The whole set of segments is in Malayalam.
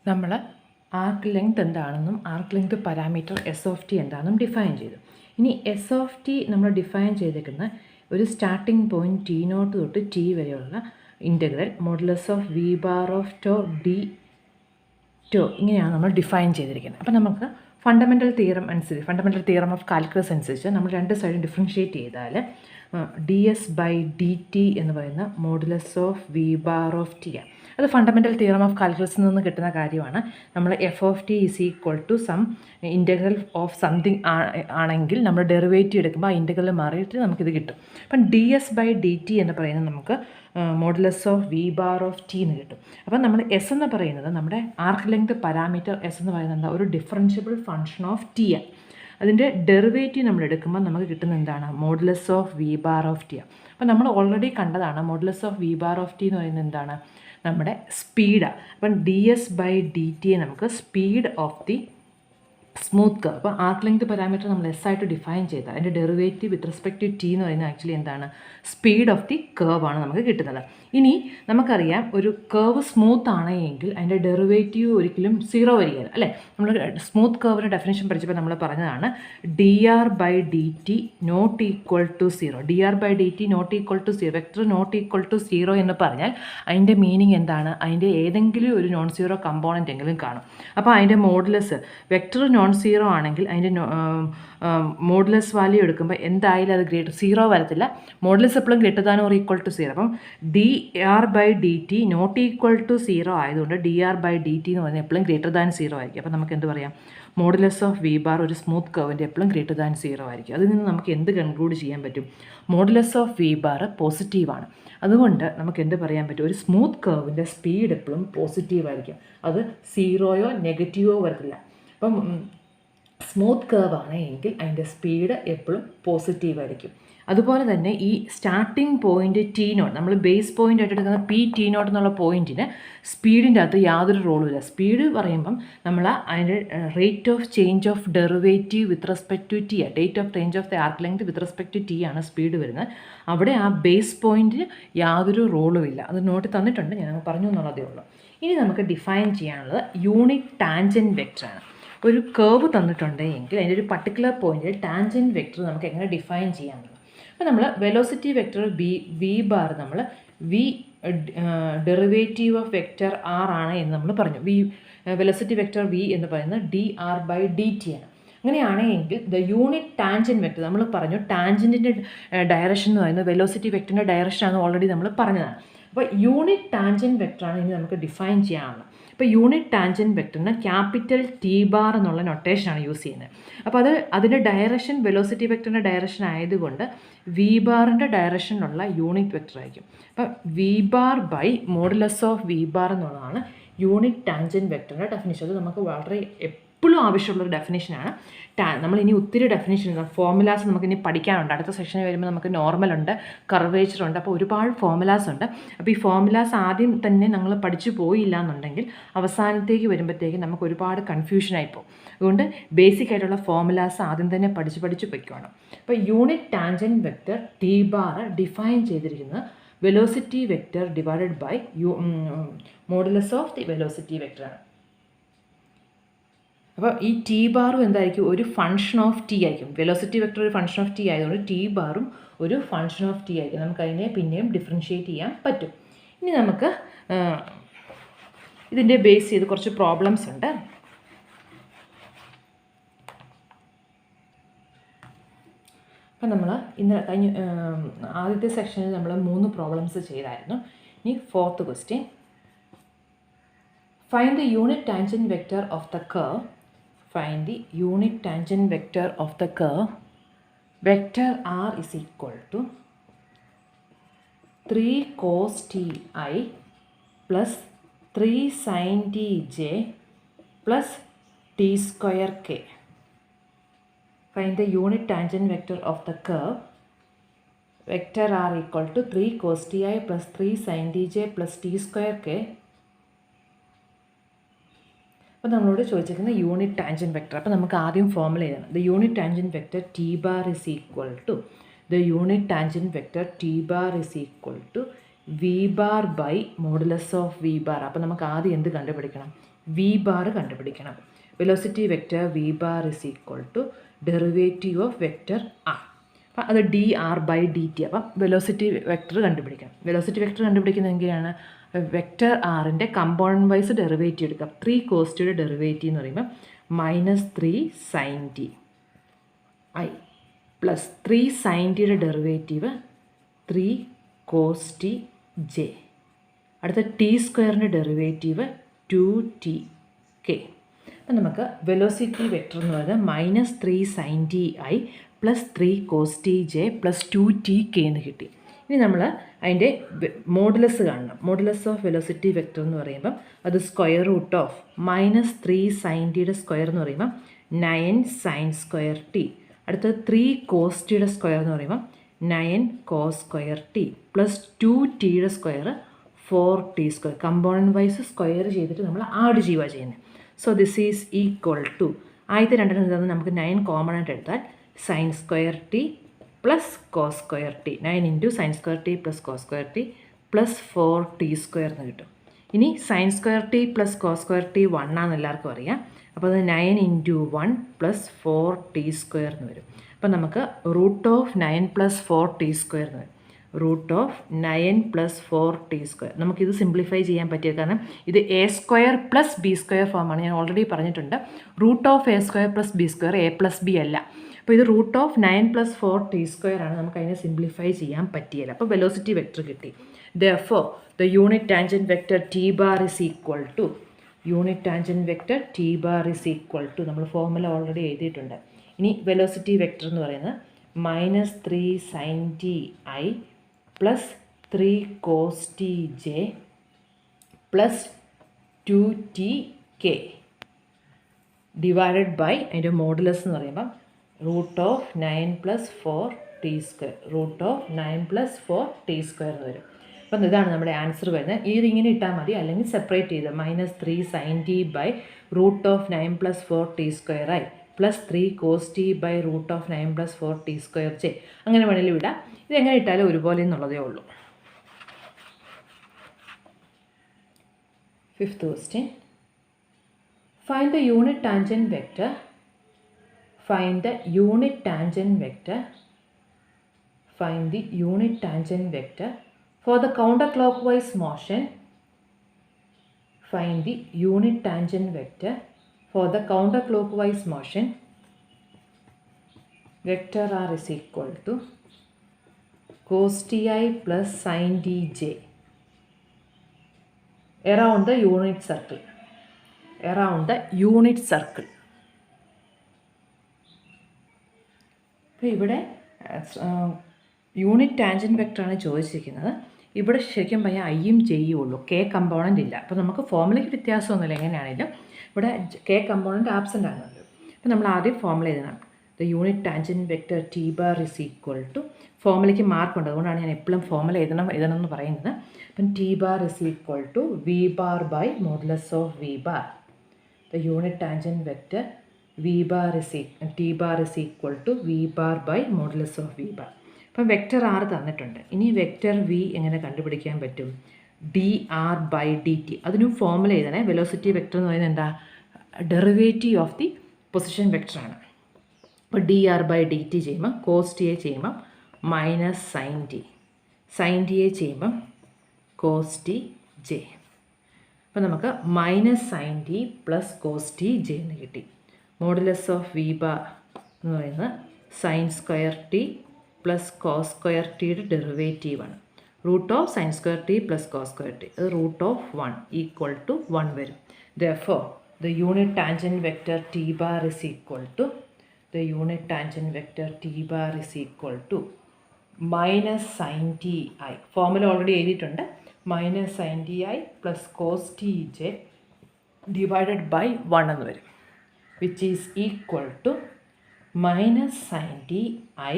നമ്മൾ ആർക്ക് ലെങ്ത് എന്താണെന്നും arc length parameter s of t എന്താണെന്നും ഡിഫൈൻ ചെയ്തു. ഇനി എസ് ഓഫ് ടി നമ്മൾ ഡിഫൈൻ ചെയ്തേക്കുന്ന ഒരു സ്റ്റാർട്ടിംഗ് പോയിൻറ്റ് ടി നോട്ട് തൊട്ട് ടി വരെയുള്ള integral modulus of V bar of tau d tau ഇങ്ങനെയാണ് നമ്മൾ ഡിഫൈൻ ചെയ്തിരിക്കുന്നത്. അപ്പോൾ നമുക്ക് ഫണ്ടമെൻ്റൽ തിയറം ഓഫ് കാൽക്കുലസ് അനുസരിച്ച് നമ്മൾ രണ്ട് സൈഡും ഡിഫറൻഷ്യേറ്റ് ചെയ്താൽ d s by D T എന്ന് പറയുന്ന modulus of V bar of t ആണ്. അത് ഫണ്ടമെൻ്റൽ തിയറം ഓഫ് കാൽക്കുലസിൽ നിന്ന് കിട്ടുന്ന കാര്യമാണ്. നമ്മൾ f of T is equal to some integral of something ആണെങ്കിൽ നമ്മൾ ഡെറിവേറ്റീവ് എടുക്കുമ്പോൾ ആ ഇൻ്റഗ്രൽ മാറിയിട്ട് നമുക്കിത് കിട്ടും. അപ്പം d s by D T എന്ന് പറയുന്നത് നമുക്ക് modulus of V bar of T എന്ന് കിട്ടും. അപ്പം നമ്മൾ എസ് എന്ന് പറയുന്നത് നമ്മുടെ ആർക്ക് ലെങ്ത് പാരാമീറ്റർ എസ് എന്ന് പറയുന്നത് എന്താ, ഒരു ഡിഫറൻഷ്യബിൾ ഫംഗ്ഷൻ ഓഫ് ടി ആണ്. അതിൻ്റെ ഡെറിവേറ്റീവ് നമ്മൾ എടുക്കുമ്പോൾ നമുക്ക് കിട്ടുന്ന എന്താണ്, modulus of V bar of t ആണ്. അപ്പോൾ നമ്മൾ ഓൾറെഡി കണ്ടതാണ് modulus of V bar of T എന്ന് പറയുന്നത് എന്താണ്, നമ്മുടെ സ്പീഡാണ്. അപ്പം ഡി എസ് ബൈ ഡി ടിയെ നമുക്ക് speed of the smooth curve. അപ്പോൾ ആർക്ക് ലെങ്ത് പാരാമീറ്റർ നമ്മൾ എസ് ആയിട്ട് ഡിഫൈൻ ചെയ്താൽ അതിൻ്റെ derivative with respect to t എന്ന് പറയുന്നത് ആക്ച്വലി എന്താണ്, സ്പീഡ് ഓഫ് ദി കർവ് ആണ് നമുക്ക് കിട്ടുന്നത്. ഇനി നമുക്കറിയാം ഒരു കർവ് സ്മൂത്ത് ആണെങ്കിൽ അതിൻ്റെ ഡെറിവേറ്റീവ് ഒരിക്കലും സീറോ വരികയില്ല അല്ലേ. നമ്മൾ സ്മൂത്ത് കർവിൻ്റെ ഡെഫിനേഷൻ പഠിച്ചപ്പോൾ നമ്മൾ പറഞ്ഞതാണ് d R by D T not equal to zero. D R by D T not equal to zero, vector not equal to zero എന്ന് പറഞ്ഞാൽ അതിൻ്റെ മീനിങ് എന്താണ്, അതിൻ്റെ ഏതെങ്കിലും ഒരു നോൺ സീറോ കമ്പോണൻ്റ് എങ്കിലും കാണും. അപ്പോൾ അതിൻ്റെ മോഡുലസ് വെക്ടർ നോൺ സീറോ ആണെങ്കിൽ അതിൻ്റെ മോഡുലസ് വാല്യൂ എടുക്കുമ്പോൾ എന്തായാലും അത് ഗ്രേറ്റർ സീറോ വരത്തില്ല. മോഡുലസ് എപ്പോഴും greater than or equal to zero. അപ്പം D R by D T not equal to zero ആയതുകൊണ്ട് D R by D T എന്ന് പറഞ്ഞാൽ എപ്പോഴും ഗ്രേറ്റർ ദാൻ സീറോ ആയിരിക്കും. അപ്പോൾ നമുക്ക് എന്ത് പറയാം, മോഡുലസ് ഓഫ് വി ബാർ ഒരു സ്മൂത്ത് കർവിൻ്റെ എപ്പോഴും ഗ്രേറ്റർ ദാൻ സീറോ ആയിരിക്കും. അതിൽ നിന്ന് നമുക്ക് എന്ത് കൺക്ലൂഡ് ചെയ്യാൻ പറ്റും, മോഡുലസ് ഓഫ് വി ബാർ പോസിറ്റീവാണ്. അതുകൊണ്ട് നമുക്ക് എന്ത് പറയാൻ പറ്റും, ഒരു സ്മൂത്ത് കർവിൻ്റെ സ്പീഡ് എപ്പോഴും പോസിറ്റീവായിരിക്കും. അത് സീറോയോ നെഗറ്റീവോ വരത്തില്ല. അപ്പം സ്മൂത്ത് കർവ് ആണെങ്കിൽ അതിൻ്റെ സ്പീഡ് എപ്പോഴും പോസിറ്റീവായിരിക്കും. അതുപോലെ തന്നെ ഈ സ്റ്റാർട്ടിംഗ് പോയിൻറ്റ് ടി നോട്ട്, നമ്മൾ ബേസ് പോയിൻ്റ് ആയിട്ട് എടുക്കുന്ന പി ടി നോട്ട് എന്നുള്ള പോയിൻറ്റിന് സ്പീഡിൻ്റെ അകത്ത് യാതൊരു റോളും ഇല്ല. സ്പീഡ് പറയുമ്പം നമ്മൾ അതിൻ്റെ rate of change of derivative with respect to T ആണ്. Rate of change of the arc length with respect to T ആണ് സ്പീഡ് വരുന്നത്. അവിടെ ആ ബേസ് പോയിൻറ്റിന് യാതൊരു റോളും ഇല്ല. അത് നോട്ട് തന്നിട്ടുണ്ട്, ഞാൻ പറഞ്ഞു എന്നുള്ളതേ ഉള്ളൂ. ഇനി നമുക്ക് ഡിഫൈൻ ചെയ്യാനുള്ളത് യൂണിറ്റ് ടാൻജൻറ്റ് വെക്ടറാണ്. ഒരു കർവ് തന്നിട്ടുണ്ടെങ്കിൽ അതിൻ്റെ ഒരു പർട്ടിക്കുലർ പോയിൻറ്റിൽ ടാൻജൻറ്റ് വെക്ടർ നമുക്ക് എങ്ങനെ ഡിഫൈൻ ചെയ്യാമെന്നുള്ളത്. അപ്പോൾ നമ്മൾ വെലോസിറ്റി വെക്ടർ വി ബാർ നമ്മൾ v derivative of vector r ആണ് എന്ന് നമ്മൾ പറഞ്ഞു. വെലോസിറ്റി വെക്ടർ വി എന്ന് പറയുന്നത് d R by D t ആണ്. അങ്ങനെയാണെങ്കിൽ ദ യൂണിറ്റ് ടാൻജൻറ്റ് വെക്ടർ നമ്മൾ പറഞ്ഞു, ടാൻജൻറ്റിൻ്റെ ഡയറക്ഷൻ എന്ന് പറയുന്നത് വെലോസിറ്റി വെക്ടറിൻ്റെ ഡയറക്ഷനാണ് ഓൾറെഡി നമ്മൾ പറഞ്ഞതാണ്. അപ്പോൾ യൂണിറ്റ് ടാൻജൻറ്റ് വെക്ടറാണ് ഇനി നമുക്ക് ഡിഫൈൻ ചെയ്യാനുള്ളത്. ഇപ്പോൾ യൂണിറ്റ് ടാൻജൻറ്റ് വെക്ടറിന് ക്യാപിറ്റൽ ടി ബാർ എന്നുള്ള നൊട്ടേഷനാണ് യൂസ് ചെയ്യുന്നത്. അപ്പോൾ അതിൻ്റെ ഡയറക്ഷൻ വെലോസിറ്റി വെക്ടറിൻ്റെ ഡയറക്ഷൻ ആയതുകൊണ്ട് വി ബാറിൻ്റെ ഡയറക്ഷനുള്ള യൂണിറ്റ് വെക്ടർ ആയിരിക്കും. അപ്പോൾ V bar by modulus of V bar എന്നുള്ളതാണ് യൂണിറ്റ് ടാൻജൻറ്റ് വെക്ടറിൻ്റെ ഡെഫിനിഷൻ. അത് നമുക്ക് വളരെ എപ്പോഴും ആവശ്യമുള്ളൊരു ഡെഫിനേഷനാണ്. നമ്മളിനി ഒത്തിരി ഡെഫിനേഷൻ ഫോർമുലാസ് നമുക്കിനി പഠിക്കാനുണ്ട്. അടുത്ത സെക്ഷനിൽ വരുമ്പോൾ നമുക്ക് നോർമലുണ്ട്, കർവേച്ചറുണ്ട്, അപ്പോൾ ഒരുപാട് ഫോർമുലാസ് ഉണ്ട്. അപ്പോൾ ഈ ഫോർമുലാസ് ആദ്യം തന്നെ നമ്മൾ പഠിച്ചു പോയില്ല എന്നുണ്ടെങ്കിൽ അവസാനത്തേക്ക് വരുമ്പോഴത്തേക്ക് നമുക്ക് ഒരുപാട് കൺഫ്യൂഷനായി പോകും. അതുകൊണ്ട് ബേസിക് ആയിട്ടുള്ള ഫോർമുലാസ് ആദ്യം തന്നെ പഠിച്ച് പൊയ്ക്കണം. അപ്പോൾ unit tangent vector T bar define ചെയ്തിരിക്കുന്നത് velocity vector divided by modulus of the velocity വെക്ടറാണ്. അപ്പോൾ ഈ ടി ബാറും എന്തായിരിക്കും, ഒരു ഫംഗ്ഷൻ ഓഫ് ടി ആയിരിക്കും. വെലോസിറ്റി വെക്ടർ ഒരു ഫംഗ്ഷൻ ഓഫ് ടി ആയതുകൊണ്ട് ടി ബാറും ഒരു ഫംഗ്ഷൻ ഓഫ് ടി ആയിരിക്കും. നമുക്കതിനെ പിന്നെയും ഡിഫറൻഷ്യേറ്റ് ചെയ്യാൻ പറ്റും. ഇനി നമുക്ക് ഇതിൻ്റെ ബേസ് ചെയ്ത് കുറച്ച് പ്രോബ്ലംസ് ഉണ്ട്. അപ്പം നമ്മൾ കഴിഞ്ഞ ആദ്യത്തെ സെക്ഷനിൽ നമ്മൾ 3 പ്രോബ്ലംസ് ചെയ്തായിരുന്നു. ഇനി 4th question, find the unit tangent vector of the curve. Find the unit tangent vector of the curve. Vector r is equal to 3 cos ti plus 3 sin tj plus t square k. Find the unit tangent vector of the curve. Vector r equal to 3 cos ti plus 3 sin tj plus t square k. അപ്പോൾ നമ്മളോട് ചോദിച്ചിരിക്കുന്ന യൂണിറ്റ് ടാൻജൻറ്റ് വെക്ടർ. അപ്പോൾ നമുക്ക് ആദ്യം ഫോർമുല എഴുതണം. The unit tangent vector T bar is equal to V bar by modulus of V bar. അപ്പോൾ നമുക്ക് ആദ്യം എന്ത് കണ്ടുപിടിക്കണം, വി ബാർ കണ്ടുപിടിക്കണം. Velocity vector v bar is equal to derivative of vector r. അപ്പം അത് d R by D t. അപ്പം വെലോസിറ്റി വെക്റ്റർ കണ്ടുപിടിക്കണം. വെലോസിറ്റി വെക്റ്റർ കണ്ടുപിടിക്കുന്നത് എങ്ങനെയാണ്? വെക്റ്റർ ആറിൻ്റെ കമ്പോണൻറ്റ് വൈസ് ഡെറിവേറ്റീവ് എടുക്കാം. 3 cos ടിയുടെ ഡെറിവേറ്റീവ് എന്ന് പറയുമ്പോൾ -3 sin t I plus 3 sin ടിയുടെ ഡെറിവേറ്റീവ് 3 cos ടി ജെ. അടുത്ത ടി സ്ക്വയറിൻ്റെ ഡെറിവേറ്റീവ് 2t k. അപ്പം നമുക്ക് വെലോസിറ്റി വെക്റ്റർ എന്ന് പറയുന്നത് -3 sin t I plus 3 cos t J plus 2t k എന്ന് കിട്ടി. ഇനി നമ്മൾ അതിൻ്റെ മോഡുലസ് കാണണം. മോഡുലസ് ഓഫ് വെലോസിറ്റി വെക്റ്റർ എന്ന് പറയുമ്പം അത് സ്ക്വയർ റൂട്ട് ഓഫ് -3 sin ടിയുടെ സ്ക്വയർ എന്ന് പറയുമ്പം 9 sin സ്ക്വയർ ടി. അടുത്തത് 3 cos ടിയുടെ സ്ക്വയർ എന്ന് പറയുമ്പം 9 cos സ്ക്വയർ ടി പ്ലസ് 2tയുടെ square 4t square. Component wise square ചെയ്തിട്ട് നമ്മൾ ആഡ് ചെയ്യുന്നത്. So this is equal to ആദ്യത്തെ രണ്ടെണ്ണം തന്ന് നമുക്ക് 9 കോമൺ ആയിട്ട് എടുത്താൽ sine square T plus cos square T. 9 into sine square T plus cos square T plus 4t square എന്ന് കിട്ടും. ഇനി sine square T plus cos square T 1 ആണെന്ന് എല്ലാവർക്കും അറിയാം. അപ്പോൾ അത് 9 ഇൻറ്റു 1 പ്ലസ് 4t സ്ക്വയർ എന്ന് വരും. അപ്പം നമുക്ക് root of 9 plus 4t square എന്ന് വരും. Root of 9 plus 4t square. നമുക്കിത് സിംപ്ലിഫൈ ചെയ്യാൻ പറ്റിയത് കാരണം ഇത് A square plus B square ഫോമാണ്. ഞാൻ ഓൾറെഡി പറഞ്ഞിട്ടുണ്ട്. Root of A square plus B square A plus B അല്ല. അപ്പോൾ ഇത് root of 9 plus 4t square ആണ്. നമുക്ക് അതിനെ സിംപ്ലിഫൈ ചെയ്യാൻ പറ്റിയില്ല. അപ്പോൾ വെലോസിറ്റി വെക്റ്റർ കിട്ടി. Therefore the unit tangent vector t bar is equal to നമ്മൾ ഫോർമുല ഓൾറെഡി എഴുതിയിട്ടുണ്ട്. ഇനി വെലോസിറ്റി വെക്റ്റർ എന്ന് പറയുന്നത് -3 sin t I plus 3 cos t J plus 2t k divided by അതിൻ്റെ മോഡുലസ് എന്ന് പറയുമ്പം root of 9 plus 4t square. Root of 9 plus 4t square എന്ന് വരും. അപ്പം ഇതാണ് നമ്മുടെ ആൻസർ വരുന്നത്. ഇതിങ്ങനെ ഇട്ടാൽ മതി, അല്ലെങ്കിൽ സെപ്പറേറ്റ് ചെയ്ത് -3 sin T by root of 9 plus 4t square ആയി plus 3 cos T by root of 9 plus 4t square J. അങ്ങനെ വേണമെങ്കിലും ഇടാം. ഇതെങ്ങനെ ഇട്ടാലും ഒരുപോലെ എന്നുള്ളതേ ഉള്ളൂ. 5th question. Find the unit tangent vector. Find the unit tangent vector. Find the unit tangent vector for the counterclockwise motion. Find the unit tangent vector for the counterclockwise motion. Vector r is equal to cos ti plus sin dj around the unit circle. Around the unit circle. അപ്പോൾ ഇവിടെ യൂണിറ്റ് ടാൻജൻറ്റ് വെക്ടറാണ് ചോദിച്ചിരിക്കുന്നത്. ഇവിടെ ശരിക്കും പറയാൻ ഐയും ജെയും ഉള്ളൂ, കെ കമ്പോണൻ്റ് ഇല്ല. അപ്പോൾ നമുക്ക് ഫോർമുലയ്ക്ക് വ്യത്യാസമൊന്നുമില്ല. എങ്ങനെയാണെങ്കിലും ഇവിടെ കെ കമ്പോണൻ്റ് ആബ്സെൻ്റ് ആണല്ലോ. അപ്പോൾ നമ്മൾ ആദ്യം ഫോർമുല എഴുതണം. The unit tangent vector T bar is equal to, ഫോർമുലയ്ക്ക് മാർക്കുണ്ട്, അതുകൊണ്ടാണ് ഞാൻ എപ്പോഴും ഫോർമുല എഴുതണം എന്ന് പറയുന്നത്. അപ്പം T bar is equal to V bar by modulus of V bar. The unit tangent vector T bar is equal to V bar by modulus of V bar. അപ്പം വെക്റ്റർ ആർ തന്നിട്ടുണ്ട്. ഇനി വെക്റ്റർ വി എങ്ങനെ കണ്ടുപിടിക്കാൻ പറ്റും? D R by D T. അതിനും ഫോർമുല എഴുതണേ. വെലോസിറ്റി വെക്റ്റർ എന്ന് പറയുന്നത് എന്താ? ഡെറിവേറ്റീവ് ഓഫ് ദി പൊസിഷൻ വെക്റ്ററാണ്. അപ്പോൾ D R by D T ചെയ്യുമ്പം കോസ് ടി എ ചെയ്യുമ്പം minus sine T, sine T A ചെയ്യുമ്പം കോസ് ടി ജെ. അപ്പം നമുക്ക് minus sine T plus cos T J എന്ന് കിട്ടി. മോഡുലസ് ഓഫ് വി ബാർ എന്ന് പറയുന്നത് sine square T plus cos square ടിയുടെ ഡെറിവേറ്റീവാണ്. Root of sine square T plus cos square T, അത് റൂട്ട് ഓഫ് 1 ഈക്വൽ ടു 1 വരും. Therefore the unit tangent vector t bar is equal to minus sine T I. Formula already എഴുതിയിട്ടുണ്ട്. Minus sine T I plus cos T J divided by 1 എന്ന് വരും. which is equal to minus sin t I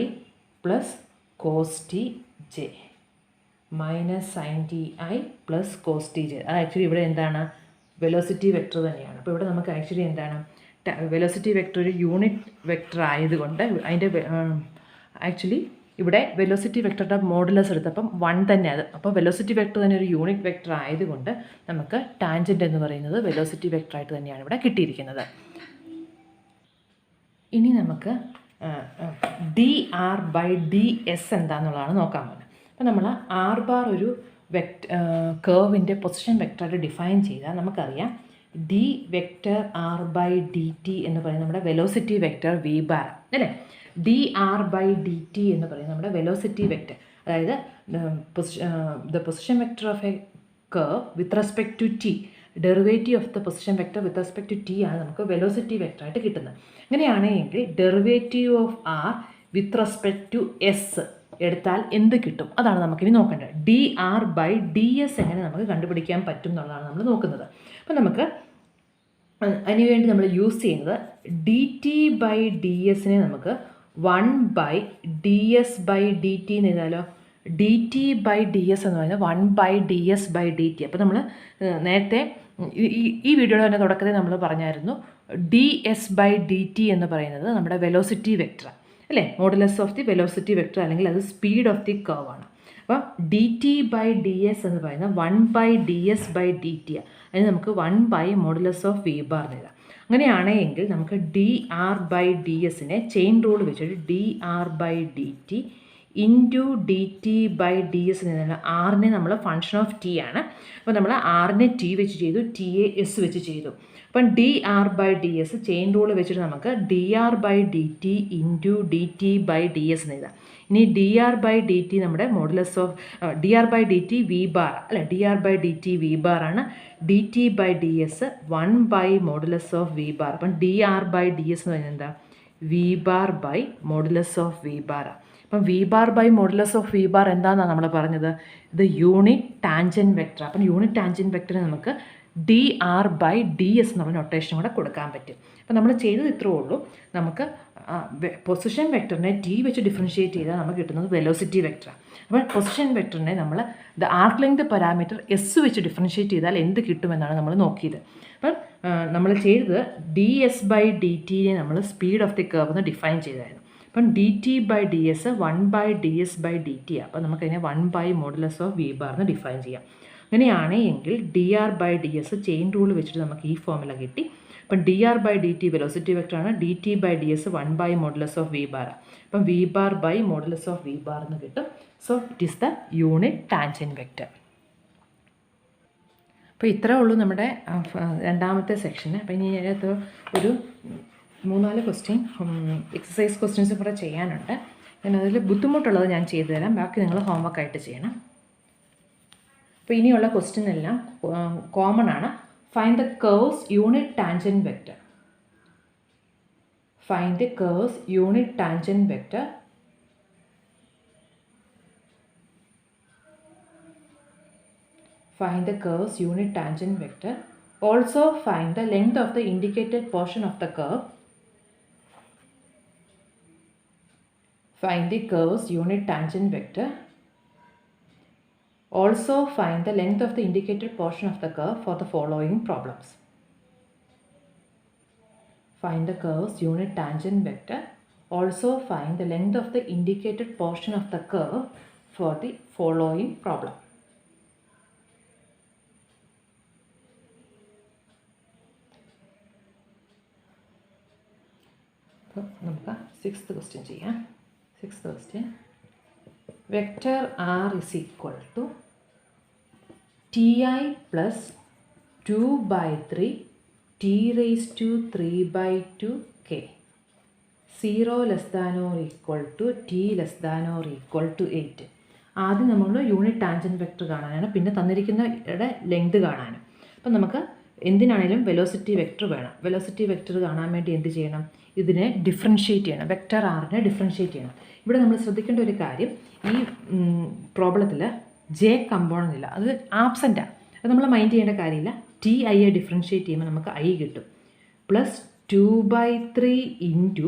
plus cos t j. Minus sine T I plus cos T j. അത് ആക്ച്വലി ഇവിടെ എന്താണ്? വെലോസിറ്റി വെക്റ്റർ തന്നെയാണ്. അപ്പോൾ ഇവിടെ നമുക്ക് ആക്ച്വലി എന്താണ്? വെലോസിറ്റി വെക്റ്റർ ഒരു യൂണിറ്റ് വെക്റ്റർ ആയതുകൊണ്ട് അതിൻ്റെ ആക്ച്വലി ഇവിടെ വെലോസിറ്റി വെക്ടറുടെ മോഡുലസ് എടുത്തപ്പം 1 തന്നെ അത്. അപ്പോൾ വെലോസിറ്റി വെക്ടർ തന്നെ ഒരു യൂണിറ്റ് വെക്ടർ ആയതുകൊണ്ട് നമുക്ക് ടാൻജൻറ്റ് എന്ന് പറയുന്നത് വെലോസിറ്റി വെക്ടറായിട്ട് തന്നെയാണ് ഇവിടെ കിട്ടിയിരിക്കുന്നത്. ഇനി നമുക്ക് dr/ds എന്താണെന്നുള്ളതാണ് നോക്കാൻ പോകുന്നത്. അപ്പോൾ നമ്മൾ r⁻ ഒരു കേർവിൻ്റെ പൊസിഷൻ വെക്ടറായിട്ട് ഡിഫൈൻ ചെയ്താൽ നമുക്കറിയാം d വെക്ടർ r/dt എന്ന് പറയുന്നത് നമ്മുടെ വെലോസിറ്റി വെക്ടർ v ബാർ അല്ലേ. dr/dt എന്ന് പറയുന്നത് നമ്മുടെ വെലോസിറ്റി വെക്ടർ, അതായത് the position vector of a curve with respect to t, derivative of the position vector with respect to T ആണ് നമുക്ക് വെലോസിറ്റി വെക്ടറായിട്ട് കിട്ടുന്നത്. അങ്ങനെയാണെങ്കിൽ derivative of r with respect to s എടുത്താൽ എന്ത് കിട്ടും, അതാണ് നമുക്കിനി നോക്കേണ്ടത്. dr/ds എങ്ങനെ നമുക്ക് കണ്ടുപിടിക്കാൻ പറ്റും എന്നുള്ളതാണ് നമ്മൾ നോക്കുന്നത്. അപ്പോൾ നമുക്ക് അതിനുവേണ്ടി നമ്മൾ യൂസ് ചെയ്യുന്നത് dt/ds നമുക്ക് 1/ds/dt എന്ന് എഴുതാലോ. dt/ds എന്ന് പറയുന്നത് 1/ds/dt. അപ്പോൾ നമ്മൾ നേരത്തെ ഈ വീഡിയോയുടെ തന്നെ തുടക്കത്തിൽ നമ്മൾ പറഞ്ഞായിരുന്നു ds/dt എന്ന് പറയുന്നത് നമ്മുടെ വെലോസിറ്റി വെക്ടർ അല്ലേ, modulus of the velocity vector, അല്ലെങ്കിൽ അത് സ്പീഡ് ഓഫ് ദി കർവ് ആണ്. അപ്പോൾ dt/ds എന്ന് പറയുന്നത് 1/ds/dt, അതിന് നമുക്ക് 1/മോഡുലസ് ഓഫ് v ബാർ എഴുതാം. അങ്ങനെയാണെങ്കിൽ നമുക്ക് dr/dsനെ ചെയിൻ റൂൾ വെച്ചിട്ട് dr/dt ഇൻറ്റു dt/ds എന്ന് പറഞ്ഞാൽ ആറിനെ നമ്മൾ ഫങ്ഷൻ ഓഫ് ടി ആണ്. അപ്പോൾ നമ്മൾ ആറിനെ ടി വെച്ച് ചെയ്തു, ടിയെ എസ് വെച്ച് ചെയ്തു. അപ്പം dr/ds ചെയിൻ റൂൾ വെച്ചിട്ട് നമുക്ക് dr/dt ഇൻറ്റു dt/ds എന്ന് എഴുതാം. ഇനി dr/dt നമ്മുടെ modulus of dr/dt v bar അല്ലെ, dr/dt v ബാർ ആണ്. dt/ds 1/മോഡുലസ് ഓഫ് v ബാർ. അപ്പം dr/ds എന്ന് പറയുന്നത് എന്താ, v bar by modulus of v bar. അപ്പം v bar by modulus of v bar എന്താണെന്നാണ് നമ്മൾ പറഞ്ഞത്, ഇത് യൂണിറ്റ് ടാൻജൻറ്റ് വെക്ടർ. അപ്പം യൂണിറ്റ് ടാൻജൻറ്റ് വെക്ടറിന് നമുക്ക് dr/ds എന്നുള്ള നൊട്ടേഷൻ കൂടെ കൊടുക്കാൻ പറ്റും. അപ്പോൾ നമ്മൾ ചെയ്തത് ഇത്രേ ഉള്ളൂ. നമുക്ക് പൊസിഷൻ വെക്ടറിനെ ടി വെച്ച് ഡിഫറൻഷ്യേറ്റ് ചെയ്താൽ നമുക്ക് കിട്ടുന്നത് വെലോസിറ്റി വെക്ടറാണ്. അപ്പോൾ പൊസിഷൻ വെക്ടറിനെ നമ്മൾ the arc length parameter S വെച്ച് ഡിഫറൻഷ്യേറ്റ് ചെയ്താൽ എന്ത് കിട്ടുമെന്നാണ് നമ്മൾ നോക്കിയത്. അപ്പം നമ്മൾ ചെയ്തത് ds/dt നമ്മൾ സ്പീഡ് ഓഫ് ദി കർവ് എന്ന് ഡിഫൈൻ ചെയ്തായിരുന്നു. അപ്പം dt/ds 1/ds/dt. അപ്പോൾ നമുക്കതിനെ 1/മോഡുലസ് ഓഫ് v ബാർ എന്ന് ഡിഫൈൻ ചെയ്യാം. അങ്ങനെയാണെങ്കിൽ dr/ds ചെയിൻ റൂൾ വെച്ചിട്ട് നമുക്ക് ഈ ഫോർമുല കിട്ടി. അപ്പം dr/dt വെലോസിറ്റി വെക്ടറാണ്, dt/ds 1/മോഡുലസ് ഓഫ് v ബാർ. അപ്പം v bar by modulus of v bar എന്ന് കിട്ടും. So it is the unit tangent vector. അപ്പോൾ ഇത്രേ ഉള്ളൂ നമ്മുടെ രണ്ടാമത്തെ സെക്ഷന്. അപ്പോൾ ഇനി അതിനകത്ത് ഒരു 3-4 ക്വസ്റ്റ്യൻ എക്സസൈസ് ക്വസ്റ്റ്യൻസും കൂടെ ചെയ്യാനുണ്ട്. ഞാൻ അതിൽ ബുദ്ധിമുട്ടുള്ളത് ഞാൻ ചെയ്തു തരാം, ബാക്കി നിങ്ങൾ ഹോംവർക്കായിട്ട് ചെയ്യണം. അപ്പോൾ ഇനിയുള്ള ക്വസ്റ്റ്യൻ എല്ലാം കോമൺ ആണ്. Find the curves unit tangent vector. Find the curves unit tangent vector. Find the curve's unit tangent vector. Also find the length of the indicated portion of the curve. Find the curve's unit tangent vector. Also find the length of the indicated portion of the curve for the following problems. Find the curve's unit tangent vector. Also find the length of the indicated portion of the curve for the following problem. നമുക്ക് 6th ക്വസ്റ്റ്യൻ ചെയ്യാം. 6th question, vector r is equal to ti plus 2/3 t raised to 3/2 k, 0 less than or equal to t less than or equal to 8. ആദ്യം നമ്മൾ യൂണിറ്റ് ടാൻജൻറ്റ് വെക്ടർ കാണാനാണ്, പിന്നെ തന്നിരിക്കുന്നവരുടെ ലെങ്ത് കാണാനും. അപ്പം നമുക്ക് എന്തിനാണേലും വെലോസിറ്റി വെക്ടർ വേണം. വെലോസിറ്റി വെക്ടർ കാണാൻ വേണ്ടി എന്ത് ചെയ്യണം, ഇതിനെ ഡിഫറൻഷ്യേറ്റ് ചെയ്യണം, വെക്ടർ ആറിനെ ഡിഫറൻഷ്യേറ്റ് ചെയ്യണം. ഇവിടെ നമ്മൾ ശ്രദ്ധിക്കേണ്ട ഒരു കാര്യം, ഈ പ്രോബ്ലത്തിൽ ജെ കമ്പോണൻ്റ് ഇല്ല, അത് ആബ്സെൻറ്റാണ്. അത് നമ്മൾ മൈൻഡ് ചെയ്യേണ്ട കാര്യമില്ല. ടി ഐയെ ഡിഫറൻഷ്യേറ്റ് ചെയ്യുമ്പോൾ നമുക്ക് ഐ കിട്ടും. Plus 2/3 into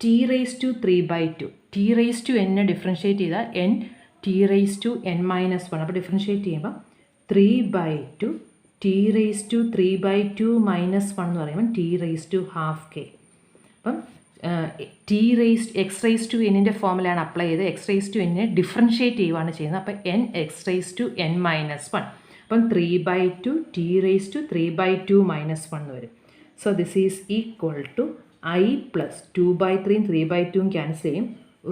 t raise to 3/2. T raise to എന്നെ ഡിഫറൻഷ്യേറ്റ് ചെയ്താൽ n t raise to n-1. അപ്പോൾ ഡിഫറൻഷ്യേറ്റ് ചെയ്യുമ്പോൾ 3/2 ടി റേസ് ടു 3/2 - 1 എന്ന് പറയുമ്പോൾ ടി റേസ് ടു ½ k. അപ്പം എക്സ് റേസ് ടു എന്നിൻ്റെ ഫോമിലാണ് അപ്ലൈ ചെയ്ത് എക്സ് റേസ് ടു എന്നിനെ ഡിഫറൻഷ്യേറ്റ് ചെയ്യുകയാണ് ചെയ്യുന്നത്. അപ്പോൾ n x raise to n minus 1, അപ്പം 3/2 ടി റേസ് ടു 3/2 മൈനസ് 1 എന്ന് വരും. So this is equal to I plus 2/3 3/2 cancel ചെയ്യും,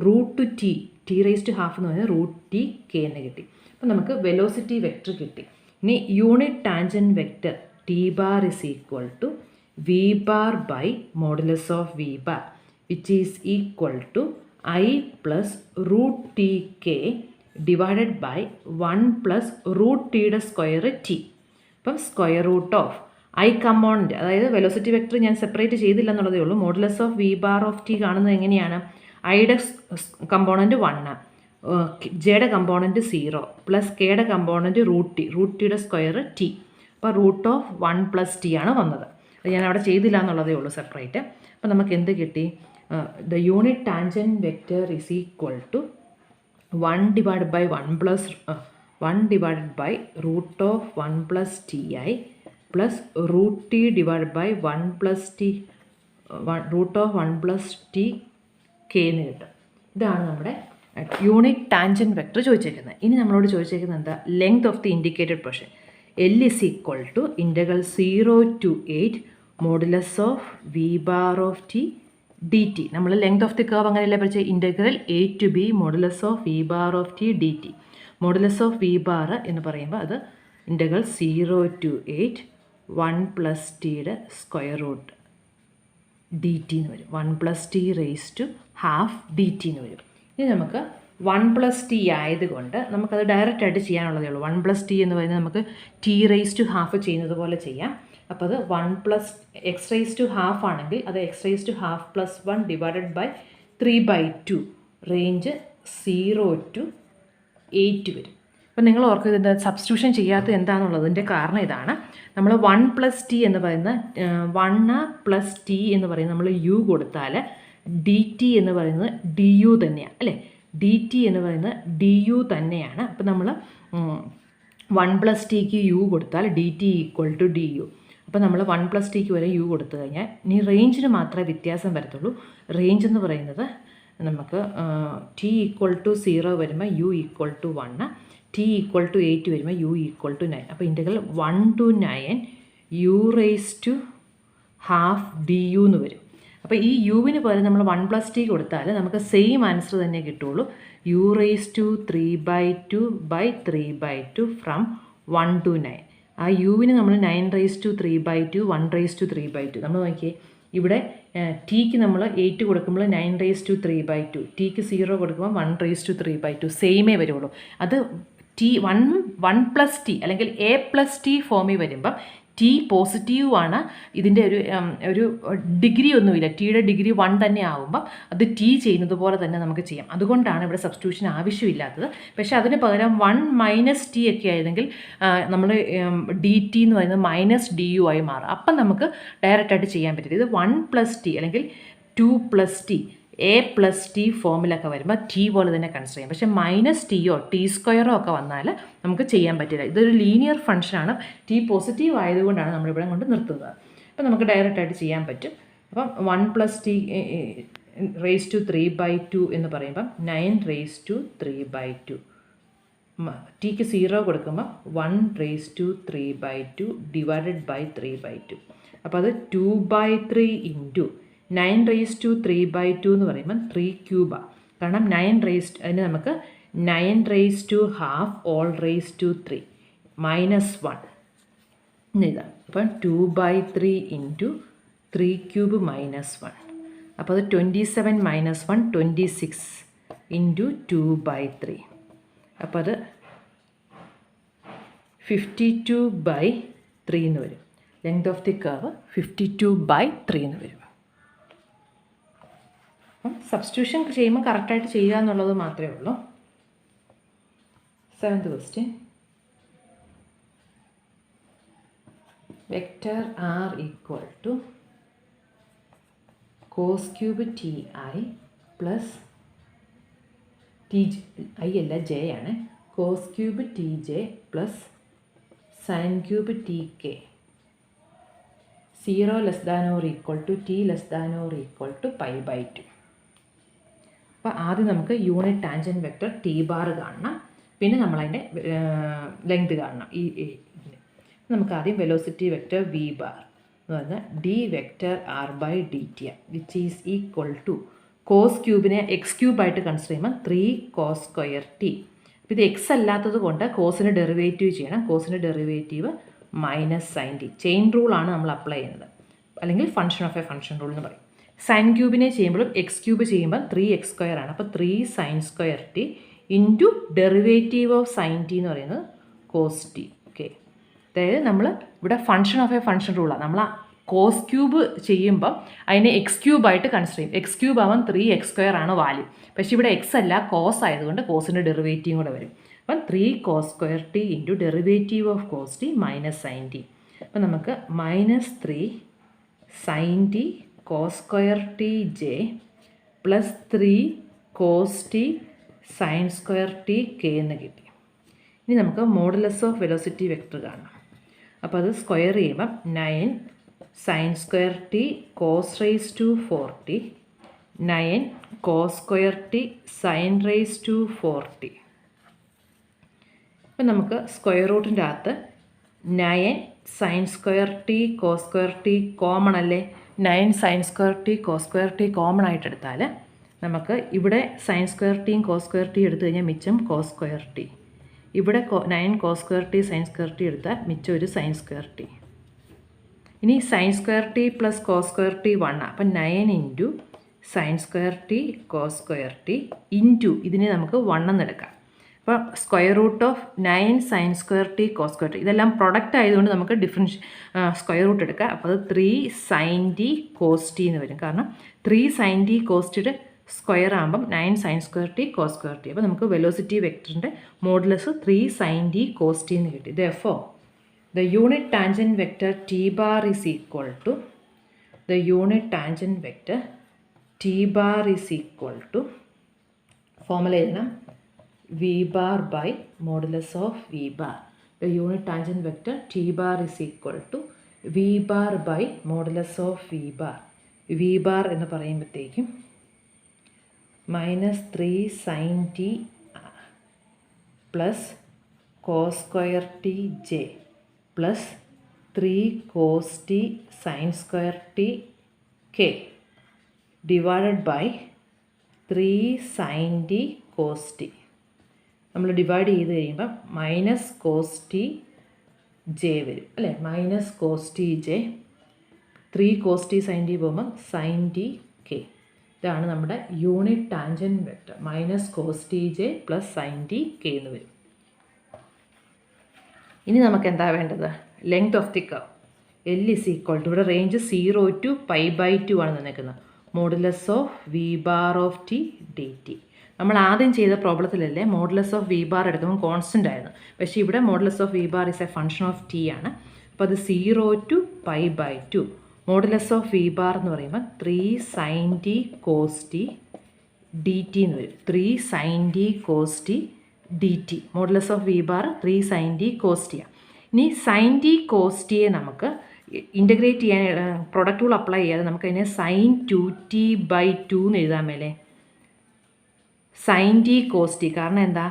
root T, T raise to half എന്ന് പറഞ്ഞാൽ റൂട്ട് ടി കെ എന്ന് കിട്ടി. അപ്പം നമുക്ക് വെലോസിറ്റി വെക്റ്റർ കിട്ടി. ഇനി unit tangent vector T bar is equal to V bar by modulus of V bar which is equal to I plus root t k divided by 1 plus root ടിയുടെ സ്ക്വയർ ടി. അപ്പം square root of i component, അതായത് വെലോസിറ്റി വെക്റ്റർ ഞാൻ സെപ്പറേറ്റ് ചെയ്തില്ല എന്നുള്ളതേ ഉള്ളൂ. Modulus of V bar of t കാണുന്നത് എങ്ങനെയാണ്? ഐയുടെ കമ്പോണൻറ്റ് 1, ജെയുടെ കമ്പോണൻറ്റ് 0 പ്ലസ് കെയുടെ കമ്പോണൻറ്റ് റൂട്ട് ടിയുടെ സ്ക്വയർ ടി. അപ്പോൾ റൂട്ട് ഓഫ് 1 പ്ലസ് ടി ആണ് വന്നത്. അത് ഞാൻ അവിടെ ചെയ്തില്ല എന്നുള്ളതേ ഉള്ളൂ സെപ്പറേറ്റ്. അപ്പോൾ നമുക്ക് എന്ത് കിട്ടി? The unit tangent vector is equal to 1 divided by root of 1 plus T I plus root t divided by 1 plus t root of 1 plus t k എന്ന് കിട്ടും. ഇതാണ് നമ്മുടെ യൂണിറ്റ് ടാൻജൻറ്റ് വെക്റ്റർ ചോദിച്ചേക്കുന്നത്. ഇനി നമ്മളോട് ചോദിച്ചേക്കുന്നത് എന്താ? Length of the indicated portion L is equal to integral 0 to 8 modulus of v bar of t dt. നമ്മൾ ലെങ്ത് ഓഫ് ദി കർവ് അങ്ങനെയല്ലേ പഠിച്ചത്? Integral a to b modulus of V bar of T D T. Modulus of V bar എന്ന് പറയുമ്പോൾ അത് ഇൻ്റഗ്രൽ 0 to 8 1 പ്ലസ് ടിയുടെ സ്ക്വയർ റൂട്ട് ഡി ടി എന്ന് വരും. 1 plus t raise to half d T എന്ന് വരും. ഇനി നമുക്ക് 1 പ്ലസ് ടി ആയതുകൊണ്ട് നമുക്കത് ഡയറക്റ്റ് ആയിട്ട് ചെയ്യാനുള്ളതേ ഉള്ളൂ. 1 പ്ലസ് ടി എന്ന് പറയുന്നത് നമുക്ക് ടി റേസ് ടു ഹാഫ് ചെയ്യുന്നത് പോലെ ചെയ്യാം. അപ്പോൾ അത് 1 plus x raise to half ആണെങ്കിൽ അത് x raise to half plus 1 divided by 3/2 range 0 to 8 വരും. അപ്പോൾ നിങ്ങൾ ഓർക്കുക, ഇതിൻ്റെ സബ്സ്റ്റിറ്റ്യൂഷൻ ചെയ്യാത്തത് എന്താണെന്നുള്ളതിൻ്റെ കാരണം ഇതാണ്. നമ്മൾ 1 പ്ലസ് ടി എന്ന് പറയുന്ന 1 പ്ലസ് ടി എന്ന് പറയുന്നത് നമ്മൾ യു കൊടുത്താൽ ഡി ടി എന്ന് പറയുന്നത് ഡി യു തന്നെയാണ് അല്ലേ? ഡി ടി എന്ന് പറയുന്നത് ഡി യു തന്നെയാണ്. അപ്പോൾ നമ്മൾ 1 പ്ലസ് ടിക്ക് യു കൊടുത്താൽ d t equal to d u. അപ്പോൾ നമ്മൾ 1 പ്ലസ് ടിക്ക് വരെ യു കൊടുത്തു കഴിഞ്ഞാൽ ഇനി റേഞ്ചിന് മാത്രമേ വ്യത്യാസം വരത്തുള്ളൂ. റേഞ്ച് എന്ന് പറയുന്നത് നമുക്ക് ടി ഈക്വൽ ടു 0 വരുമ്പോൾ u equal to 1, t equal to 8 വരുമ്പോൾ യു ഈക്വൽ ടു 9. അപ്പോൾ integral 1 to 9 u raise to half d u എന്ന് വരും. അപ്പോൾ ഈ യുവിന് പകരം നമ്മൾ 1 പ്ലസ് ടി കൊടുത്താൽ നമുക്ക് സെയിം ആൻസർ തന്നെ കിട്ടുള്ളൂ. U raise to 3/2 from 1 to 9. ആ യുവിന് നമ്മൾ 9 റേസ് ടു 3/2 1 റേസ് ടു 3/2. നമ്മൾ നോക്കിയേ, ഇവിടെ ടിക്ക് നമ്മൾ 8 കൊടുക്കുമ്പോൾ 9 റേസ് ടു 3/2, ടിക്ക് 0 കൊടുക്കുമ്പോൾ 1 റേസ് ടു 3/2 സെയിമേ വരുള്ളൂ. അത് ടി 1 പ്ലസ് ടി അല്ലെങ്കിൽ എ പ്ലസ് ടി ഫോമിൽ വരുമ്പം ടി പോസിറ്റീവ് ആണ്. ഇതിൻ്റെ ഒരു ഡിഗ്രി ഒന്നുമില്ല. ടിയുടെ ഡിഗ്രി 1 തന്നെ ആകുമ്പം അത് ടി ചെയ്യുന്നത് പോലെ തന്നെ നമുക്ക് ചെയ്യാം. അതുകൊണ്ടാണ് ഇവിടെ സബ്സ്റ്റിറ്റ്യൂഷൻ ആവശ്യമില്ലാത്തത്. പക്ഷേ അതിന് പകരം 1 മൈനസ് ടി ഒക്കെ ആയിരുന്നെങ്കിൽ നമ്മൾ ഡി ടി എന്ന് പറയുന്നത് മൈനസ് ഡി യു ആയി മാറും. അപ്പം നമുക്ക് ഡയറക്റ്റായിട്ട് ചെയ്യാൻ പറ്റില്ല. ഇത് 1 പ്ലസ് ടി അല്ലെങ്കിൽ 2 plus T A plus T ഫോമിലൊക്കെ വരുമ്പോൾ ടി പോലെ തന്നെ കൺസിഡർ ചെയ്യാം. പക്ഷേ മൈനസ് ടിയോ ടി സ്ക്വയറോ ഒക്കെ വന്നാൽ നമുക്ക് ചെയ്യാൻ പറ്റില്ല. ഇതൊരു ലീനിയർ ഫംഗ്ഷനാണ്. ടി പോസിറ്റീവ് ആയതുകൊണ്ടാണ് നമ്മളിവിടെ കൊണ്ട് നിർത്തുന്നത്. അപ്പം നമുക്ക് ഡയറക്റ്റായിട്ട് ചെയ്യാൻ പറ്റും. അപ്പം 1 പ്ലസ് ടി റേസ് ടു 3/2 എന്ന് പറയുമ്പം 9 റേസ് ടു 3/2. ടിക്ക് 0 കൊടുക്കുമ്പോൾ 1 റേസ് ടു 3/2 ഡിവൈഡഡ് ബൈ 3/2. അപ്പോൾ അത് 2/3 ഇൻറ്റു 9 റേസ് ടു 3/2 എന്ന് പറയുമ്പം 3 ക്യൂബാണ്. കാരണം 9 റേസ് അതിന് നമുക്ക് 9 raise to half whole raise to 3 minus 1 ഇതാണ്. അപ്പം 2/3 ഇൻറ്റു 3 ക്യൂബ് മൈനസ് 1. അപ്പോൾ അത് 27 മൈനസ് 1 26 ഇൻറ്റു 2/3. അപ്പോൾ അത് 52/3 എന്ന് വരും. ലെങ്ത് ഓഫ് ദി കർവ് 52/3 എന്ന് വരും. അപ്പം സബ്സ്റ്റിറ്റ്യൂഷൻ ചെയ്യുമ്പോൾ കറക്റ്റായിട്ട് ചെയ്യുക എന്നുള്ളത് മാത്രമേ ഉള്ളൂ. 7th question. Vector R equal to cos cube T I plus T I അല്ല ജെ ആണ്, cos cube T J plus sine cube T K 0 less than or equal to T less than or equal to π/2. അപ്പോൾ ആദ്യം നമുക്ക് unit tangent vector T bar കാണണം, പിന്നെ നമ്മളതിൻ്റെ ലെങ്ത് കാണണം. നമുക്ക് ആദ്യം വെലോസിറ്റി വെക്റ്റർ വി ബാർ എന്ന് പറഞ്ഞാൽ D vector r/dt which is equal to cos ക്യൂബിനെ എക്സ് ക്യൂബായിട്ട് കൺസിഡർ ചെയ്യുമ്പോൾ 3cos²t. അപ്പോൾ ഇത് എക്സ് അല്ലാത്തത് കൊണ്ട് കോസിന് ഡെറിവേറ്റീവ് ചെയ്യണം. കോസിന് ഡെറിവേറ്റീവ് -sin t. ചെയിൻ റൂളാണ് നമ്മൾ അപ്ലൈ ചെയ്യുന്നത്, അല്ലെങ്കിൽ function of A function rule എന്ന് പറയും. സൈൻ ക്യൂബിനെ ചെയ്യുമ്പോഴും എക്സ് ക്യൂബ് ചെയ്യുമ്പോൾ 3x² ആണ്. അപ്പോൾ 3sin²t into derivative of sin t എന്ന് പറയുന്നത് കോസ് ടി. ഓക്കെ, അതായത് നമ്മൾ ഇവിടെ ഫംഗ്ഷൻ ഓഫ് എ ഫംഗ്ഷൻ റൂളാണ്. നമ്മൾ കോസ് ക്യൂബ് ചെയ്യുമ്പം അതിനെ എക്സ് ക്യൂബായിട്ട് കൺസിഡർ ചെയ്യും. എക്സ് ക്യൂബ് ആവാൻ 3x² ആണ് വാല്യൂ. പക്ഷേ ഇവിടെ എക്സ് അല്ല, കോസ് ആയതുകൊണ്ട് കോസിൻ്റെ ഡെറിവേറ്റീവും കൂടെ വരും. അപ്പം 3cos² into derivative of cos t -sin t. അപ്പം നമുക്ക് -3sin t cos²t j plus 3cos t sin²t k എന്ന് കിട്ടി. ഇനി നമുക്ക് മോഡുലസ് ഓഫ് വെലോസിറ്റി വെക്റ്റർ കാണണം. അപ്പോൾ അത് സ്ക്വയർ ചെയ്യുമ്പം 9sin² cos⁴t 9cos² sin⁴t. ഇപ്പം നമുക്ക് സ്ക്വയർ റൂട്ടിൻ്റെ അകത്ത് 9sin² cos² കോമൺ അല്ലേ? 9sin² cos² കോമൺ ആയിട്ട് എടുത്താൽ നമുക്ക് ഇവിടെ sin² cos² എടുത്തു കഴിഞ്ഞാൽ മിച്ചം cos²t. ഇവിടെ 9cos² sin² എടുത്താൽ മിച്ചം ഒരു sin²t. ഇനി sin²t പ്ലസ് cos²t 1. അപ്പം 9 ഇൻറ്റു sin²t cos² ഇൻറ്റു ഇതിനെ നമുക്ക് 1 എന്ന് എടുക്കാം. അപ്പോൾ square root of 9sin² cos². ഇതെല്ലാം പ്രൊഡക്റ്റ് ആയതുകൊണ്ട് നമുക്ക് സ്ക്വയർ റൂട്ട് എടുക്കാം. അപ്പോൾ അത് 3sin t cos t എന്ന് വരും. കാരണം 3sin t cos tയുടെ സ്ക്വയർ ആകുമ്പം 9sin² cos². അപ്പോൾ നമുക്ക് വെലോസിറ്റി വെക്ടറിൻ്റെ modulus 3sin t cos t എന്ന് കിട്ടി. Therefore, the unit tangent vector t bar is equal to formula എഴുതണം v bar by modulus of v bar. The unit tangent vector t bar is equal to v bar by modulus of v bar. v bar എന്ന് പറയുമ്പോഴത്തേക്കും -3sin t plus cos² j plus 3cos t sin² k divided by 3sin t cos t. നമ്മൾ ഡിവൈഡ് ചെയ്ത് കഴിയുമ്പോൾ -cos t j വരും അല്ലേ? -cos t j 3cos t sin t പോകുമ്പോൾ sin t k. ഇതാണ് നമ്മുടെ unit tangent vector. -cos t j plus sin t k എന്ന് വരും. ഇനി നമുക്ക് എന്താ വേണ്ടത്? Length of the curve L is equal to, ഇവിടെ റേഞ്ച് 0 to π/2 ആണ് നിൽക്കുന്നത്. Modulus of V bar of T D T. നമ്മൾ ആദ്യം ചെയ്ത പ്രോബ്ലത്തിലല്ലേ മോഡുലസ് ഓഫ് വി ബാർ എടുക്കുമ്പോൾ കോൺസ്റ്റൻ്റ് ആയിരുന്നു. പക്ഷേ ഇവിടെ modulus of V bar is a function of t ആണ്. അപ്പോൾ അത് 0 to π/2. Modulus of V bar എന്ന് പറയുമ്പോൾ 3sin t cos t dt എന്ന് വരും. 3sin t cos t dt. Modulus of V bar 3sin t cos t ആണ്. ഇനി sin t cos t യെ നമുക്ക് ഇൻ്റഗ്രേറ്റ് ചെയ്യാൻ പ്രൊഡക്റ്റ് റൂൾ അപ്ലൈ ചെയ്യാതെ നമുക്കതിനെ sin 2t/2 എന്ന് എഴുതാൻ മേലേ. sin t cos t, കാരണം എന്താ?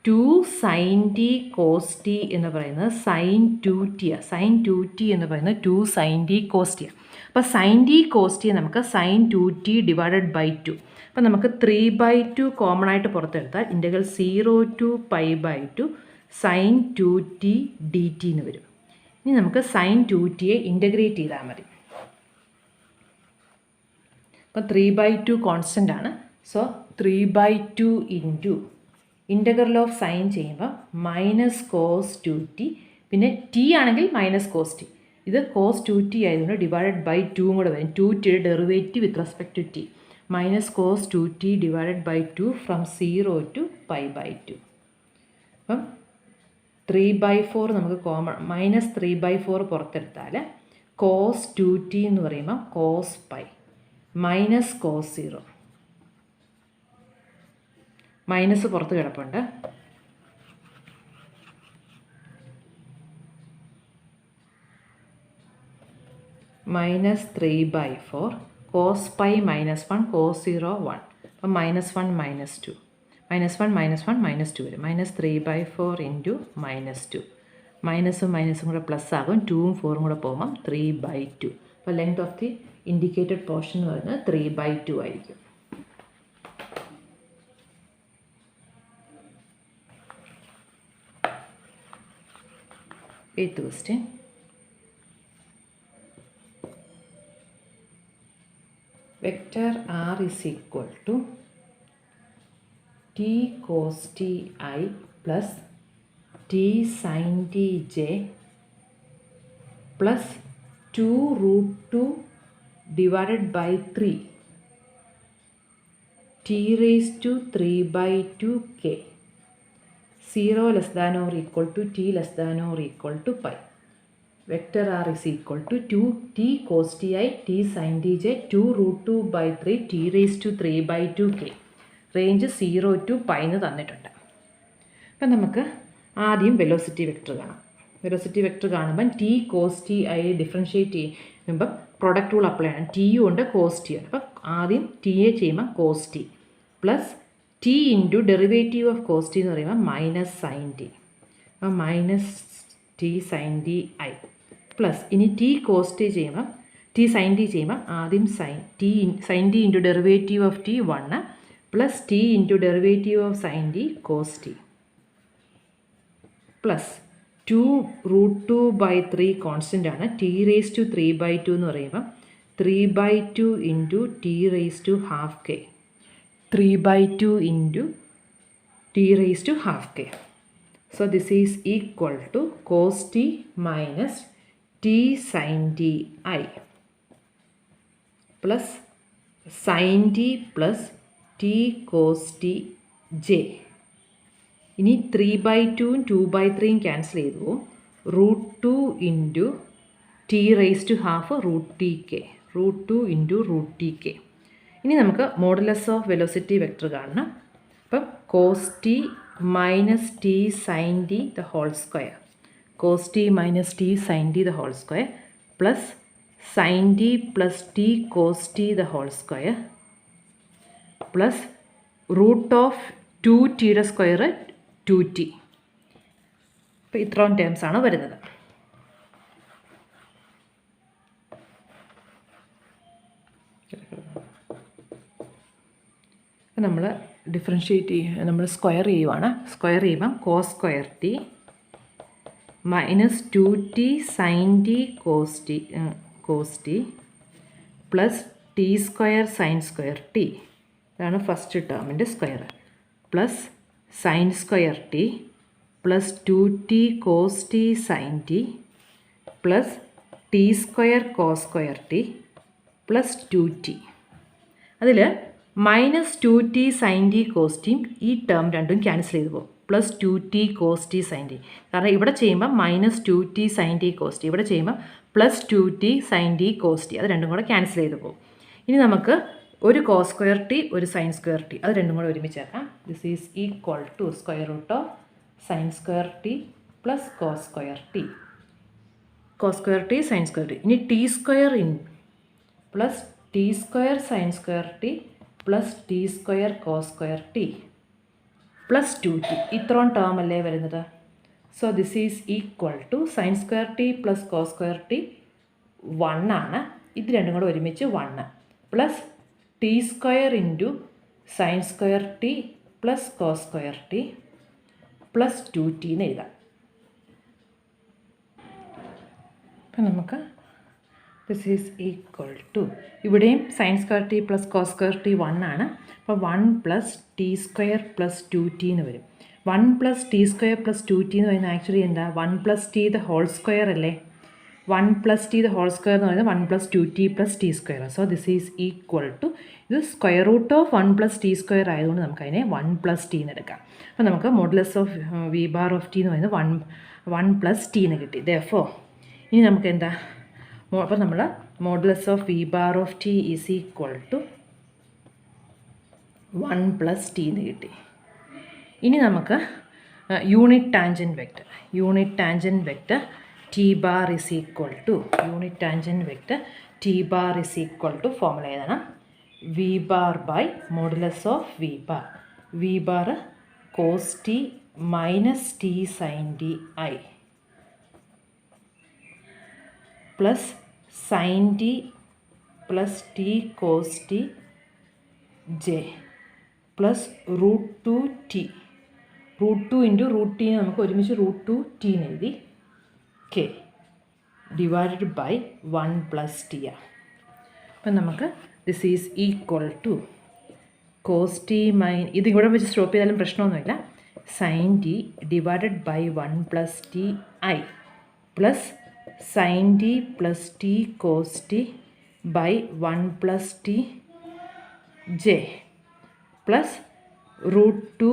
2sin t cos t എന്ന് പറയുന്നത് sin 2t ആണ്. sin 2t എന്ന് പറയുന്നത് 2sin t cos t ആണ്. അപ്പോൾ sin t cos t നമുക്ക് sin 2t ഡിവൈഡഡ് ബൈ 2. അപ്പോൾ നമുക്ക് 3/2 കോമൺ ആയിട്ട് പുറത്തെടുത്താൽ integral 0 to π/2 sin 2t dt എന്ന് വരും. ഇനി നമുക്ക് sin 2tയെ ഇൻ്റഗ്രേറ്റ് ചെയ്താൽ മതി. അപ്പോൾ 3/2 കോൺസ്റ്റൻ്റ് ആണ്. So 3/2 into integral of sine ചെയ്യുമ്പോൾ -cos 2t, പിന്നെ t ആണെങ്കിൽ -cos t. ഇത് cos 2t ആയതുകൊണ്ട് ഡിവൈഡഡ് ബൈ 2 കൂടെ വരും. 2tയുടെ derivative with respect to t. -cos 2t divided by 2 from 0 to π/2. അപ്പം 3/4 നമുക്ക് കോമൺ -3/4 പുറത്തെടുത്താൽ cos 2t എന്ന് പറയുമ്പോൾ cos π -cos 0 മൈനസ് പുറത്ത് കിടപ്പുണ്ട്. Minus 3/4 cos pi minus 1 cos 0 1. അപ്പം -1 -2 -1 വരും. -3/4 ഇൻറ്റു -2 മൈനസും മൈനസും കൂടെ പ്ലസ് ആകും. 2ഉം 4ഉം കൂടെ പോകുമ്പം 3/2. അപ്പോൾ length of the indicated portion എന്ന് പറയുന്നത് 3/2 ആയിരിക്കും. Eighth question. Vector r is equal to t cos t I plus t sin t j plus 2√2 divided by 3 t raised to 3/2 k. 0 less than or equal to t less than or equal to pi. Vector r is equal to 2t cos ti t sin tj 2√2/3 t raised to 3/2 k. Range 0 to pi എന്ന് തന്നിട്ടുണ്ട്. അപ്പം നമുക്ക് ആദ്യം വെലോസിറ്റി വെക്റ്റർ കാണാം. വെലോസിറ്റി വെക്റ്റർ കാണുമ്പം t cos t i differentiate ചെയ്യുമ്പം പ്രൊഡക്റ്റ് റൂൾ അപ്ലൈ ആണ്. ടിയും ഉണ്ട് കോസ് ടി ആണ്. അപ്പം ആദ്യം ടിയെ ചെയ്യുമ്പം cos T plus t into derivative of cos t എന്ന് പറയുമ്പോൾ മൈനസ് സൈൻ ടി. അപ്പം minus T sine T I plus ഇനി ടി കോസ് ടി ചെയ്യുമ്പം ടി സൈൻ ടി ചെയ്യുമ്പം ആദ്യം sine t into derivative of t 1 plus t into derivative of sine T cos T plus 2√2/3 constant ആണ്. ടി റേസ് ടു 3/2 എന്ന് പറയുമ്പം 3/2 into t raise to half k 3/2 into t raise to half k. So this is equal to cos T minus T sine T I plus sine T plus T cos T j. ഇനി 3/2ഉം 2/3ഉം ക്യാൻസൽ ചെയ്തു. √2 into t raise to half √2 into √tk. ഇനി നമുക്ക് മോഡുലസ് ഓഫ് വെലോസിറ്റി വെക്റ്റർ കാണണം. അപ്പം cos T minus T sine t the whole square cos T minus T sine t the whole square plus sine T plus T cos T the whole square plus root of 2tയുടെ സ്ക്വയർ 2t. അപ്പോൾ ഇത്രയും ടേംസ് ആണ് വരുന്നത്. നമ്മൾ ഡിഫറൻഷ്യേറ്റ് നമ്മൾ സ്ക്വയർ ചെയ്യുവാണ്. സ്ക്വയർ ചെയ്യുമ്പം cos square T minus 2t sine T cos T plus T square sine square T. ഇതാണ് ഫസ്റ്റ് ടേമിൻ്റെ square plus sine square T plus 2t cos T sine T plus T square cos square T plus 2t. അതിൽ minus 2t sine T cos ടിയും ഈ ടേം രണ്ടും ക്യാൻസൽ ചെയ്ത് പോകും. Plus 2t cos T sine T. കാരണം ഇവിടെ ചെയ്യുമ്പോൾ minus 2t sine T cos T, ഇവിടെ ചെയ്യുമ്പോൾ plus 2t sine T cos T. അത് രണ്ടും കൂടെ ക്യാൻസൽ ചെയ്ത് പോകും. ഇനി നമുക്ക് ഒരു കോസ് സ്ക്വയർ ടി ഒരു സൈൻ സ്ക്വയർ ടി അത് രണ്ടും കൂടെ ഒരുമിച്ചാക്കാം. This is equal to square root of sine square T plus cos square T. Cos square T sine square T. ഇനി T square in plus T square sine square T plus T square cos square T plus 2t. ഇത്രയും ടേം അല്ലേ വരുന്നത്. So this is equal to sign square T plus cos square T 1 ആണ്. ഇത് രണ്ടും കൂടെ ഒരുമിച്ച് 1 plus T square into sine square T plus cos square T plus 2t എന്ന് എഴുതാം. അപ്പം നമുക്ക് ദിസ് ഈസ് ഈക്വൽ ടു ഇവിടെയും sign square T plus cos square T 1 ആണ്. അപ്പോൾ 1 plus T square plus 2t എന്ന് വരും. 1 plus T square plus 2t എന്ന് പറയുന്നത് ആക്ച്വലി എന്താ 1 plus T the whole square അല്ലേ. 1 plus T the whole square എന്ന് പറയുന്നത് 1 plus 2t plus T square. So this is equal to ഇത് square root of 1 plus T square ആയതുകൊണ്ട് നമുക്കതിനെ 1 പ്ലസ് ടി എന്ന് എടുക്കാം. അപ്പോൾ നമുക്ക് modulus of V bar of T എന്ന് പറയുന്നത് 1 പ്ലസ് ടി എന്ന് കിട്ടി. ദെർഫോർ ഇനി നമുക്ക് എന്താ അപ്പോൾ നമ്മൾ modulus of V bar of T is equal to 1 plus T എന്ന് കിട്ടി. ഇനി നമുക്ക് unit tangent vector T bar is equal to unit tangent vector T bar is equal to formula എഴുതണം. V bar by modulus of V bar. V bar cos T minus T sine T I plus sine T plus T cos T J plus √2t. √2 into √t നമുക്ക് ഒരുമിച്ച് √2t എഴുതി k divided by 1 plus t ആണ്. അപ്പം നമുക്ക് this is equal to cos t ഇത് ഇവിടെ വെച്ച് സ്റ്റോപ്പ് ചെയ്താലും പ്രശ്നമൊന്നുമില്ല. Sine t divided by 1 plus T I plus sine T plus T cos t by 1 plus t J plus √2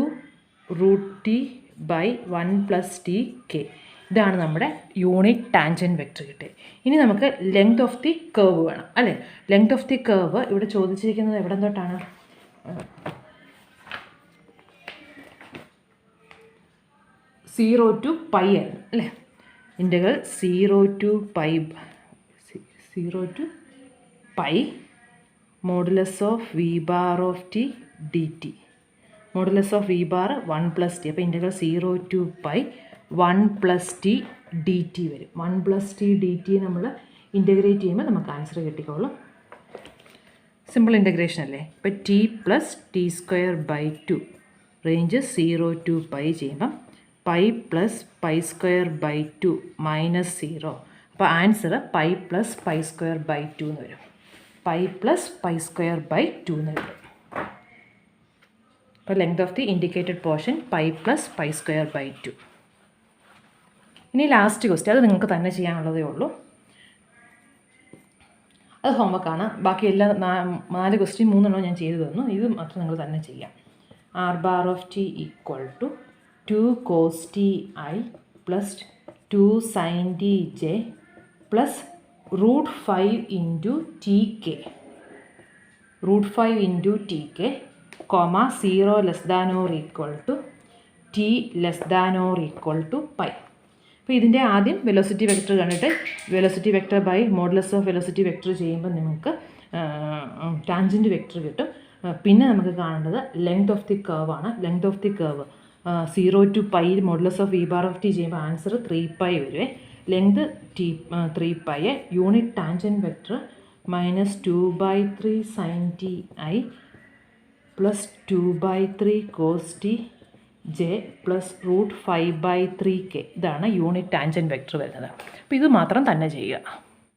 by 1 plus t k. ഇതാണ് നമ്മുടെ യൂണിറ്റ് ടാൻജൻറ്റ് വെക്റ്റർ കിട്ടിയത്. ഇനി നമുക്ക് ലെങ്ത് ഓഫ് ദി കർവ് വേണം അല്ലേ. ലെങ്ത് ഓഫ് ദി കർവ് ഇവിടെ ചോദിച്ചിരിക്കുന്നത് എവിടെ തൊട്ടാണ്? 0 to π ആണ് അല്ലേ. Integral 0 to π modulus of V bar of T D T. Modulus of V bar 1 plus T. അപ്പോൾ integral 0 to π 1 plus T D T വരും. 1 പ്ലസ് ടി ഡി ടി നമ്മൾ ഇൻ്റഗ്രേറ്റ് ചെയ്യുമ്പോൾ നമുക്ക് ആൻസർ കിട്ടിക്കോളും. സിമ്പിൾ ഇൻ്റഗ്രേഷൻ അല്ലേ. ഇപ്പോൾ T plus T square by 2 range 0 to π ചെയ്യുമ്പം pi plus pi square by 2 minus 0. അപ്പോൾ answer pi plus pi square by 2 എന്ന് വരും. Pi plus pi square by 2 എന്ന് വരും. അപ്പോൾ length of the indicated portion pi plus pi square by 2. ഇനി ലാസ്റ്റ് ക്വസ്റ്റ്യൻ, അത് നിങ്ങൾക്ക് തന്നെ ചെയ്യാനുള്ളതേ ഉള്ളൂ. അത് ഹോംവർക്കാണ്. ബാക്കി എല്ലാ 4 ക്വസ്റ്റ്യൻ 3 ഞാൻ ചെയ്തു തന്നു. ഇത് മാത്രം നിങ്ങൾ തന്നെ ചെയ്യാം. R bar of t equal to 2 cos t i plus 2 sin t j plus √5 into tk. √5 into tk, 0 less than or equal to t less than or equal to pi. അപ്പോൾ ഇതിൻ്റെ ആദ്യം വെലോസിറ്റി വെക്റ്റർ കണ്ടിട്ട് velocity vector by modulus of velocity vector ചെയ്യുമ്പോൾ നമുക്ക് ടാൻജൻറ്റ് വെക്റ്റർ കിട്ടും. പിന്നെ നമുക്ക് കാണേണ്ടത് ലെങ്ത് ഓഫ് ദി കർവ് ആണ്. Length of the curve 0 to π modulus of V bar of T ചെയ്യുമ്പോൾ ആൻസർ 3π വരുവേ. Length T 3π. Unit tangent vector -2/3 sin ti plus 2/3 cos t j plus √5/3k. ഇതാണ് യൂണിറ്റ് ടാൻജൻറ്റ് വെക്റ്റർ വരുന്നത്. അപ്പോൾ ഇത് മാത്രം തന്നെ ചെയ്യുക.